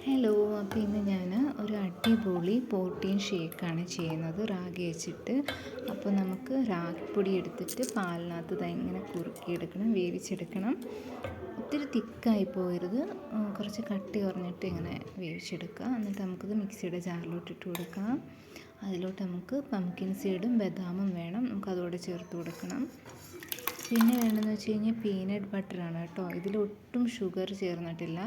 Hello, അപ്പോൾ ഇന്ന് ഞാൻ ഒരു അടിപൊളി പ്രോട്ടീൻ ഷേക്കാണ് ചെയ്യുന്നത് റാഗി വെച്ചിട്ട്. അപ്പോൾ നമുക്ക് റാഗിപ്പൊടി എടുത്തിട്ട് പാലിനകത്ത് ഇങ്ങനെ കുറുക്കിയെടുക്കണം, വേവിച്ചെടുക്കണം. ഒത്തിരി തിക്കായി പോകരുത്, കുറച്ച് കട്ടി കുറഞ്ഞിട്ട് ഇങ്ങനെ വേവിച്ചെടുക്കുക. എന്നിട്ട് നമുക്കത് മിക്സിയുടെ ജാറിലോട്ട് ഇട്ട് കൊടുക്കാം. അതിലോട്ട് നമുക്ക് പംകിൻ സീഡും ബദാമും വേണം, നമുക്കതോടെ ചേർത്ത് കൊടുക്കണം. പിന്നെ വേണ്ടതെന്ന് വെച്ച് കഴിഞ്ഞാൽ പീനട്ട് ബട്ടറാണ് കേട്ടോ. ഇതിലൊട്ടും ഷുഗർ ചേർന്നിട്ടില്ല,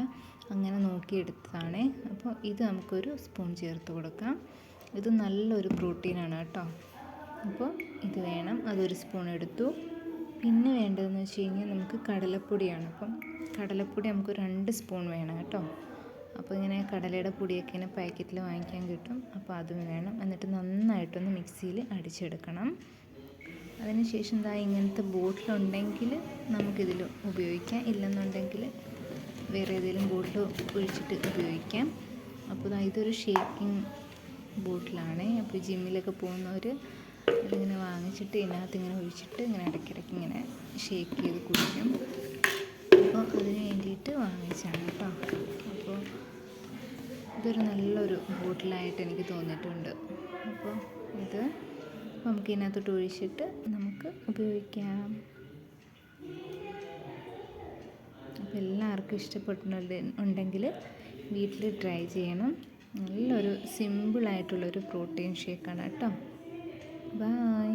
അങ്ങനെ നോക്കിയെടുത്തതാണേ. അപ്പോൾ ഇത് നമുക്കൊരു സ്പൂൺ ചേർത്ത് കൊടുക്കാം. ഇത് നല്ലൊരു പ്രോട്ടീനാണ് കേട്ടോ. അപ്പോൾ ഇത് വേണം, അതൊരു സ്പൂൺ എടുത്തു. പിന്നെ വേണ്ടതെന്ന് വെച്ച് കഴിഞ്ഞാൽ നമുക്ക് കടലപ്പൊടിയാണ്. അപ്പം കടലപ്പൊടി നമുക്ക് 2 സ്പൂൺ വേണം കേട്ടോ. അപ്പോൾ ഇങ്ങനെ കടലയുടെ പൊടിയൊക്കെ ഇങ്ങനെ പാക്കറ്റിൽ വാങ്ങിക്കാൻ കിട്ടും, അപ്പോൾ അതും വേണം. എന്നിട്ട് നന്നായിട്ടൊന്ന് മിക്സിയിൽ അടിച്ചെടുക്കണം. അതിനുശേഷം ഇങ്ങനത്തെ ബോട്ടിലുണ്ടെങ്കിൽ നമുക്കിതിൽ ഉപയോഗിക്കാം, ഇല്ലെന്നുണ്ടെങ്കിൽ വേറെ ഏതെങ്കിലും ബോട്ടിൽ ഒഴിച്ചിട്ട് ഉപയോഗിക്കാം. അപ്പോൾ ഇതൊരു ഷേക്കിംഗ് ബോട്ടിലാണ്. അപ്പോൾ ജിമ്മിലൊക്കെ പോകുന്നവർ ഇതിങ്ങനെ വാങ്ങിച്ചിട്ട് ഇതിനകത്ത് ഇങ്ങനെ ഒഴിച്ചിട്ട് ഇങ്ങനെ ഇടയ്ക്കിടയ്ക്ക് ഇങ്ങനെ ഷേക്ക് ചെയ്ത് കുടിക്കും. അപ്പോൾ അതിന് വേണ്ടിയിട്ട് വാങ്ങിച്ചാണ് കേട്ടോ. അപ്പോൾ ഇതൊരു നല്ലൊരു ബോട്ടിലായിട്ട് എനിക്ക് തോന്നിയിട്ടുണ്ട്. അപ്പോൾ ഇത് നമുക്ക് ഇതിനകത്തോട്ട് ഒഴിച്ചിട്ട് നമുക്ക് ഉപയോഗിക്കാം. അപ്പോൾ എല്ലാവർക്കും ഇഷ്ടപ്പെട്ടിട്ടുണ്ടെങ്കിൽ വീട്ടിൽ ട്രൈ ചെയ്യണം. നല്ലൊരു സിമ്പിളായിട്ടുള്ളൊരു പ്രോട്ടീൻ ഷേക്കാണ് കേട്ടോ. ബൈ.